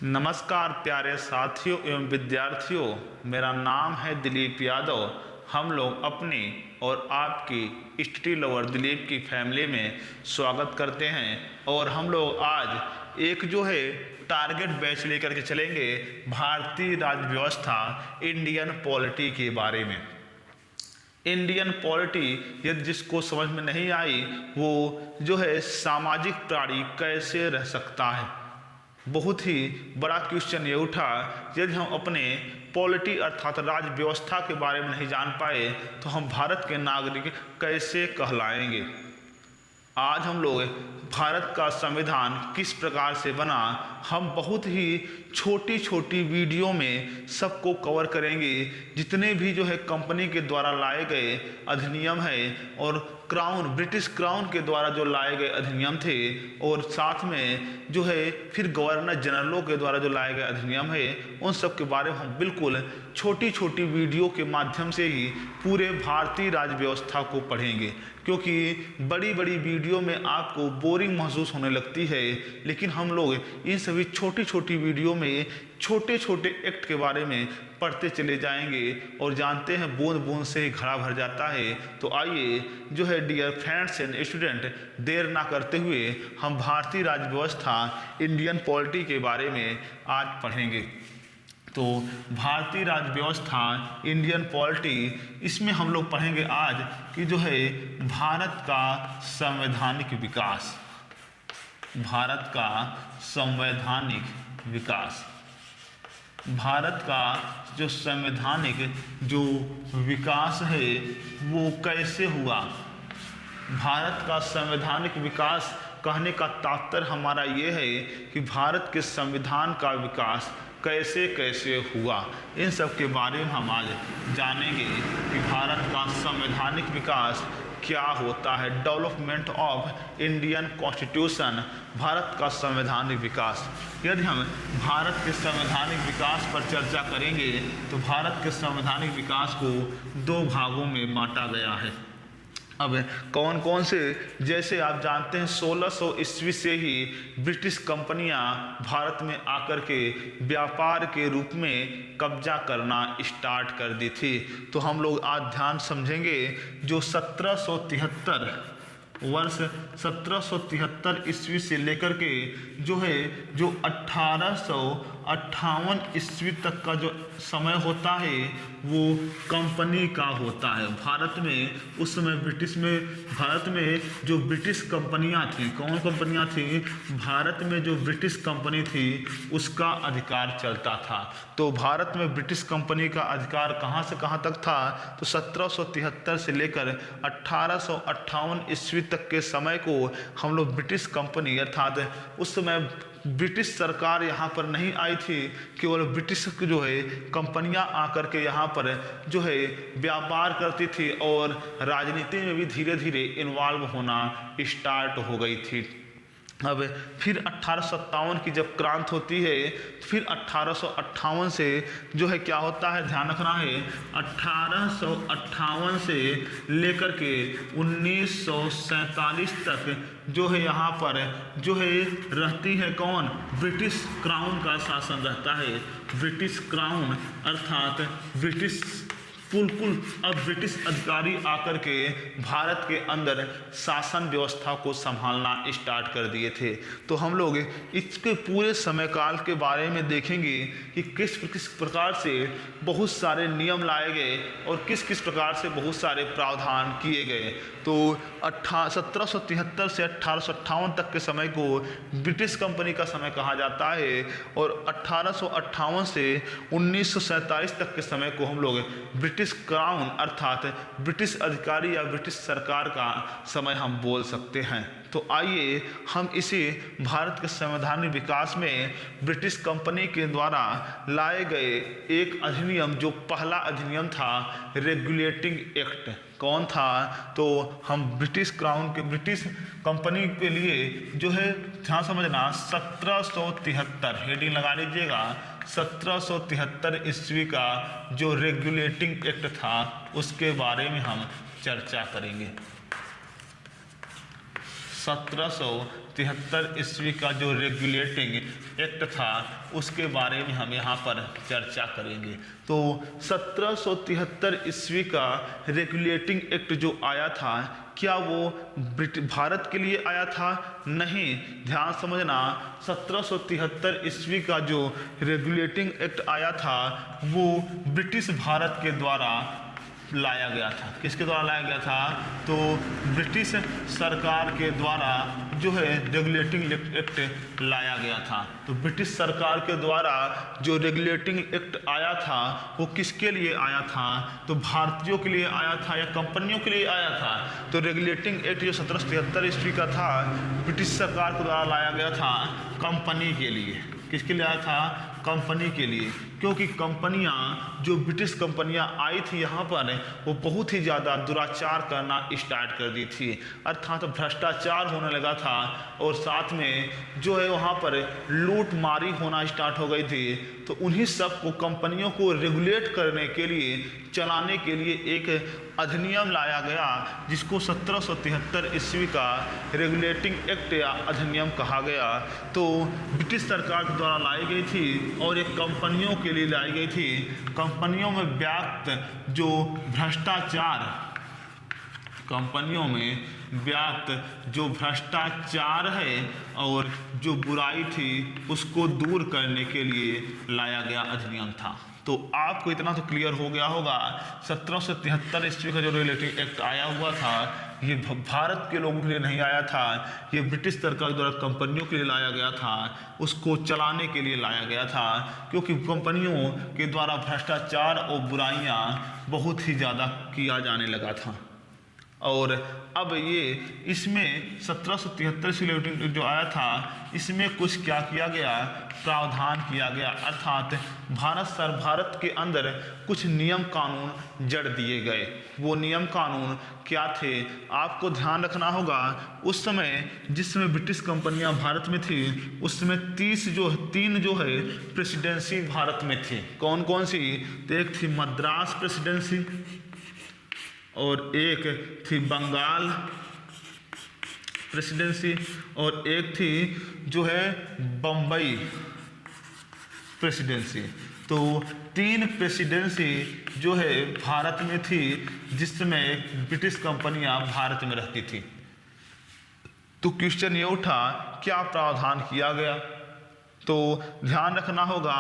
नमस्कार प्यारे साथियों एवं विद्यार्थियों, मेरा नाम है दिलीप यादव। हम लोग अपनी और आपकी स्टडी लवर दिलीप की फैमिली में स्वागत करते हैं और हम लोग आज एक टारगेट बैच लेकर के चलेंगे भारतीय राज्य व्यवस्था इंडियन पॉलिटी के बारे में। इंडियन पॉलिटी यदि जिसको समझ में नहीं आई वो सामाजिक प्राणी कैसे रह सकता है। बहुत ही बड़ा क्वेश्चन ये उठा, यदि हम अपने पॉलिटी अर्थात राज्य व्यवस्था के बारे में नहीं जान पाए तो हम भारत के नागरिक कैसे कहलाएंगे। आज हम लोग भारत का संविधान किस प्रकार से बना, हम बहुत ही छोटी छोटी वीडियो में सबको कवर करेंगे। जितने भी कंपनी के द्वारा लाए गए अधिनियम है और ब्रिटिश क्राउन के द्वारा जो लाए गए अधिनियम थे और साथ में फिर गवर्नर जनरलों के द्वारा जो लाए गए अधिनियम है, उन सब के बारे में हम बिल्कुल छोटी छोटी वीडियो के माध्यम से ही पूरे भारतीय राज्य व्यवस्था को पढ़ेंगे। क्योंकि बड़ी बड़ी वीडियो में आपको बोरिंग महसूस होने लगती है, लेकिन हम लोग इन सभी छोटी छोटी वीडियो में छोटे छोटे एक्ट के बारे में पढ़ते चले जाएंगे और जानते हैं बूंद बूंद से ही घड़ा भर जाता है। तो आइए डियर फ्रेंड्स एंड स्टूडेंट, देर ना करते हुए हम भारतीय राज्य व्यवस्था इंडियन पॉलिटी के बारे में आज पढ़ेंगे। तो भारतीय राज्य व्यवस्था इंडियन पॉलिटी, इसमें हम लोग पढ़ेंगे आज कि भारत का संवैधानिक विकास। भारत का संवैधानिक विकास, भारत का जो संवैधानिक विकास है वो कैसे हुआ। भारत का संवैधानिक विकास कहने का तात्पर्य हमारा ये है कि भारत के संविधान का विकास कैसे कैसे हुआ। इन सब के बारे में हम आज जानेंगे कि भारत का संवैधानिक विकास क्या होता है। Development of Indian constitution, Bharat का संवैधानिक विकास। यदि हम भारत के संवैधानिक विकास पर चर्चा करेंगे तो भारत के संवैधानिक विकास को दो भागों में बांटा गया है। अब कौन कौन से, जैसे आप जानते हैं 1600 ईस्वी से ही ब्रिटिश कंपनियां भारत में आकर के व्यापार के रूप में कब्जा करना स्टार्ट कर दी थी। तो हम लोग आज ध्यान समझेंगे जो 1773 वर्ष 1773 ईस्वी से लेकर के जो 1858 ईस्वी तक का जो समय होता है वो कंपनी का होता है। भारत में उस समय भारत में जो ब्रिटिश कंपनियां थी, कौन कंपनियां थी, भारत में जो ब्रिटिश कंपनी थी उसका अधिकार चलता था। तो भारत में ब्रिटिश कंपनी का अधिकार कहाँ से कहाँ तक था, तो 1773 से लेकर 1858 ईस्वी तक के समय को हम लोग ब्रिटिश कंपनी अर्थात उस समय ब्रिटिश सरकार यहाँ पर नहीं आई थी, केवल ब्रिटिश कंपनियाँ आकर के यहाँ पर व्यापार करती थी और राजनीति में भी धीरे धीरे इन्वॉल्व होना स्टार्ट हो गई थी। अब फिर 1857 की जब क्रांति होती है, फिर 1858 से क्या होता है, ध्यान रखना है, 1858 से लेकर के 1947 तक यहाँ पर रहती है कौन, ब्रिटिश क्राउन का शासन रहता है। ब्रिटिश क्राउन अर्थात ब्रिटिश अब ब्रिटिश अधिकारी आकर के भारत के अंदर शासन व्यवस्था को संभालना स्टार्ट कर दिए थे। तो हम लोग इसके पूरे समय काल के बारे में देखेंगे कि किस किस प्रकार से बहुत सारे नियम लाए गए और किस किस प्रकार से बहुत सारे प्रावधान किए गए। तो 1773 से 1858 तक के समय को ब्रिटिश कंपनी का समय कहा जाता है और 1858 से 1947 तक के समय को हम लोग ब्रिटिश क्राउन अर्थात ब्रिटिश अधिकारी या ब्रिटिश सरकार का समय हम बोल सकते हैं। तो आइए हम इसी भारत के संवैधानिक विकास में ब्रिटिश कंपनी के द्वारा लाए गए एक अधिनियम, जो पहला अधिनियम था रेगुलेटिंग एक्ट, कौन था, तो हम ब्रिटिश कंपनी के लिए ध्यान समझना 1773 हेडिंग लगा लीजिएगा। 1773 ईस्वी का जो रेगुलेटिंग एक्ट था उसके बारे में हम चर्चा करेंगे। 1773 ईस्वी का जो रेगुलेटिंग एक्ट था उसके बारे में हम यहाँ पर चर्चा करेंगे। तो 1773 ईस्वी का रेगुलेटिंग एक्ट जो आया था, क्या वो भारत के लिए आया था? नहीं, ध्यान समझना। 1773 ईस्वी का जो रेगुलेटिंग एक्ट आया था वो ब्रिटिश भारत के द्वारा लाया गया था। किसके द्वारा लाया गया था? तो ब्रिटिश सरकार के द्वारा जो है रेगुलेटिंग एक्ट लाया गया था। तो ब्रिटिश सरकार के द्वारा जो रेगुलेटिंग एक्ट आया था वो किसके लिए आया था? तो भारतीयों के लिए आया था या कंपनियों के लिए आया था? तो रेगुलेटिंग एक्ट जो 1773 ईस्वी का था ब्रिटिश सरकार के द्वारा लाया गया था कंपनी के लिए। किसके लिए आया था? कंपनी के लिए, क्योंकि कंपनियां, जो ब्रिटिश कंपनियां आई थी यहाँ पर, वो बहुत ही ज़्यादा दुराचार करना स्टार्ट कर दी थी, अर्थात भ्रष्टाचार होने लगा था और साथ में जो है वहाँ पर लूट मारी होना स्टार्ट हो गई थी। तो उन्हीं सब को, कंपनियों को रेगुलेट करने के लिए, चलाने के लिए एक अधिनियम लाया गया जिसको 1773 ईस्वी का रेगुलेटिंग एक्ट या अधिनियम कहा गया। तो ब्रिटिश सरकार के द्वारा लाई गई थी और एक कंपनियों के लिए लाई गई थी। कंपनियों में व्याप्त जो भ्रष्टाचार, कंपनियों में व्याप्त जो भ्रष्टाचार है और जो बुराई थी उसको दूर करने के लिए लाया गया अधिनियम था। तो आपको इतना तो क्लियर हो गया होगा, 1773 ईस्वी का जो रेगुलेटिंग एक्ट आया हुआ था ये भारत के लोगों के लिए नहीं आया था, ये ब्रिटिश सरकार द्वारा कंपनियों के लिए लाया गया था, उसको चलाने के लिए लाया गया था, क्योंकि कंपनियों के द्वारा भ्रष्टाचार और बुराइयां बहुत ही ज़्यादा किया जाने लगा था। और अब ये इसमें 1773 जो आया था इसमें कुछ क्या किया गया? प्रावधान किया गया, अर्थात भारत के अंदर कुछ नियम कानून जड़ दिए गए। वो नियम कानून क्या थे? आपको ध्यान रखना होगा, उस समय जिस समय ब्रिटिश कंपनियां भारत में थी उस समय 3 जो है प्रेसिडेंसी भारत में थी। कौन कौन सी? तो एक थी मद्रास प्रेसिडेंसी और एक थी बंगाल प्रेसिडेंसी और एक थी जो है बम्बई प्रेसिडेंसी। तो 3 प्रेसिडेंसी जो है भारत में थी जिसमें ब्रिटिश कंपनियां भारत में रहती थी। तो क्वेश्चन ये उठा, क्या प्रावधान किया गया? तो ध्यान रखना होगा,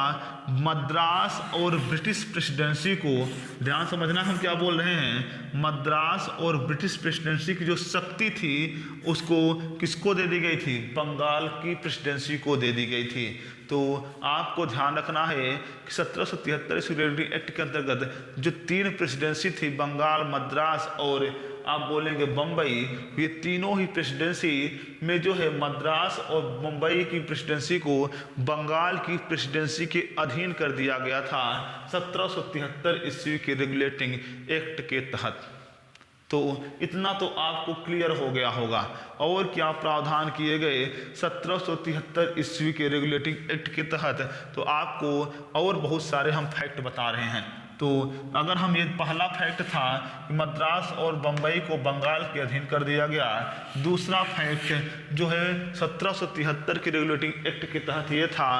मद्रास और ब्रिटिश प्रेसिडेंसी को ध्यान समझना, हम क्या बोल रहे हैं। मद्रास और ब्रिटिश प्रेसिडेंसी की जो शक्ति थी उसको किसको दे दी गई थी? बंगाल की प्रेसिडेंसी को दे दी गई थी। तो आपको ध्यान रखना है कि 1773 रेगुलेटिंग एक्ट के अंतर्गत जो 3 प्रेसिडेंसी थी, बंगाल, मद्रास और आप बोलेंगे बम्बई, ये तीनों ही प्रेसिडेंसी में जो है मद्रास और मुंबई की प्रेसिडेंसी को बंगाल की प्रेसिडेंसी के अधीन कर दिया गया था 1773 ईस्वी के रेगुलेटिंग एक्ट के तहत। तो इतना तो आपको क्लियर हो गया होगा। और क्या प्रावधान किए गए 1773 ईस्वी के रेगुलेटिंग एक्ट के तहत? तो आपको और बहुत सारे हम फैक्ट बता रहे हैं। तो अगर हम, ये पहला फैक्ट था कि मद्रास और बम्बई को बंगाल के अधीन कर दिया गया। दूसरा फैक्ट जो है 1773 के रेगुलेटिंग एक्ट के तहत ये था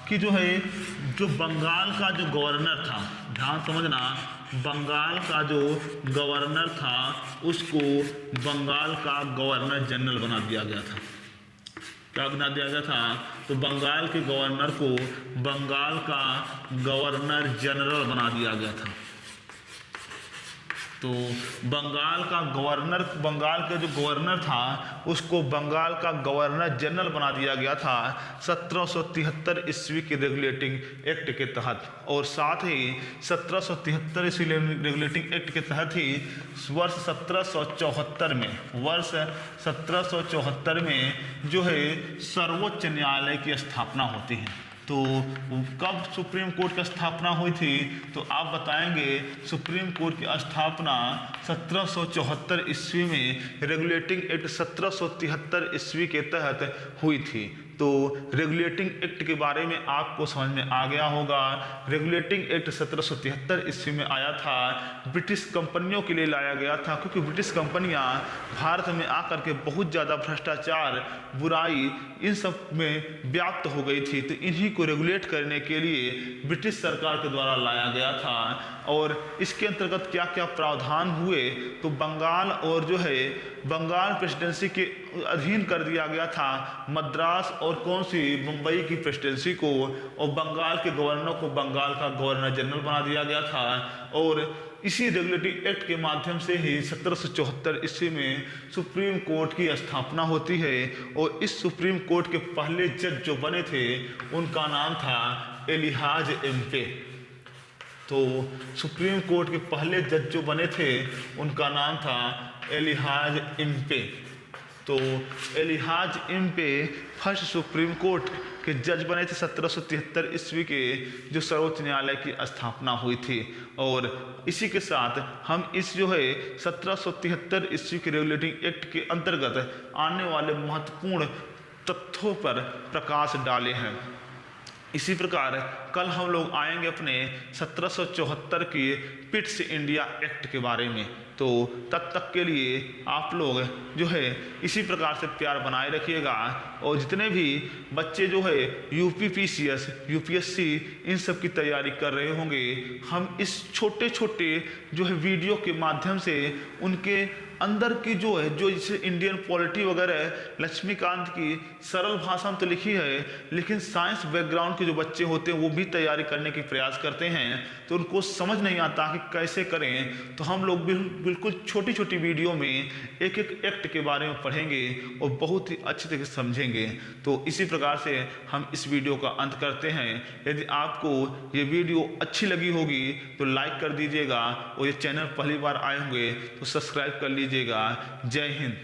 कि जो है जो बंगाल का जो गवर्नर था, ध्यान समझना, बंगाल का जो गवर्नर था उसको बंगाल का गवर्नर जनरल बना दिया गया था। क्या बना दिया गया था? तो बंगाल के गवर्नर को बंगाल का गवर्नर जनरल बना दिया गया था। तो बंगाल का जो गवर्नर था उसको बंगाल का गवर्नर जनरल बना दिया गया था 1773 ईस्वी के रेगुलेटिंग एक्ट के तहत। और साथ ही 1773 ईस्वी रेगुलेटिंग एक्ट के तहत ही वर्ष 1774 में जो है सर्वोच्च न्यायालय की स्थापना होती है। तो कब सुप्रीम कोर्ट की स्थापना हुई थी? तो आप बताएंगे सुप्रीम कोर्ट की स्थापना 1774 ईस्वी में रेगुलेटिंग एक्ट 1773 ईस्वी के तहत हुई थी। तो रेगुलेटिंग एक्ट के बारे में आपको समझ में आ गया होगा। रेगुलेटिंग एक्ट 1773 ईस्वी में आया था, ब्रिटिश कंपनियों के लिए लाया गया था, क्योंकि ब्रिटिश कंपनियां भारत में आकर के बहुत ज़्यादा भ्रष्टाचार, बुराई इन सब में व्याप्त हो गई थी। तो इन्हीं को रेगुलेट करने के लिए ब्रिटिश सरकार के द्वारा लाया गया था। और इसके अंतर्गत क्या क्या प्रावधान हुए, तो बंगाल और जो है बंगाल प्रेसिडेंसी के अधीन कर दिया गया था मद्रास और कौन सी मुंबई की प्रेसिडेंसी को, और बंगाल के गवर्नर को बंगाल का गवर्नर जनरल बना दिया गया था। और इसी रेगुलेटिंग एक्ट के माध्यम से ही 1774 ईस्वी में सुप्रीम कोर्ट की स्थापना होती है। और इस सुप्रीम कोर्ट के पहले जज जो बने थे उनका नाम था एलिहाज इम्पे। तो सुप्रीम कोर्ट के पहले जज जो बने थे उनका नाम था एलिहाज इम्पे। तो एलिहाज इम्पे फर्स्ट सुप्रीम कोर्ट के जज बने थे 1773 ईस्वी के, जो सर्वोच्च न्यायालय की स्थापना हुई थी। और इसी के साथ हम इस जो है 1773 ईस्वी के रेगुलेटिंग एक्ट के अंतर्गत आने वाले महत्वपूर्ण तथ्यों पर प्रकाश डाले हैं। इसी प्रकार कल हम लोग आएंगे अपने 1774 की पिट्स इंडिया एक्ट के बारे में। तो तब तक के लिए आप लोग जो है इसी प्रकार से प्यार बनाए रखिएगा। और जितने भी बच्चे जो है यूपीपीसीएस, यूपीएससी इन सब की तैयारी कर रहे होंगे, हम इस छोटे छोटे जो है वीडियो के माध्यम से उनके अंदर की जो है, जो जैसे इंडियन पॉलिटी वगैरह लक्ष्मीकांत की सरल भाषा में तो लिखी है, लेकिन साइंस बैकग्राउंड के जो बच्चे होते हैं वो भी तैयारी करने की प्रयास करते हैं, तो उनको समझ नहीं आता कि कैसे करें। तो हम लोग बिल्कुल छोटी छोटी वीडियो में एक एक एक्ट के बारे में पढ़ेंगे और बहुत ही अच्छी तरह से समझेंगे। तो इसी प्रकार से हम इस वीडियो का अंत करते हैं। यदि आपको ये वीडियो अच्छी लगी होगी तो लाइक कर दीजिएगा, और ये चैनल पहली बार आए होंगे तो सब्सक्राइब कर लीजिएगा। जय हिंद।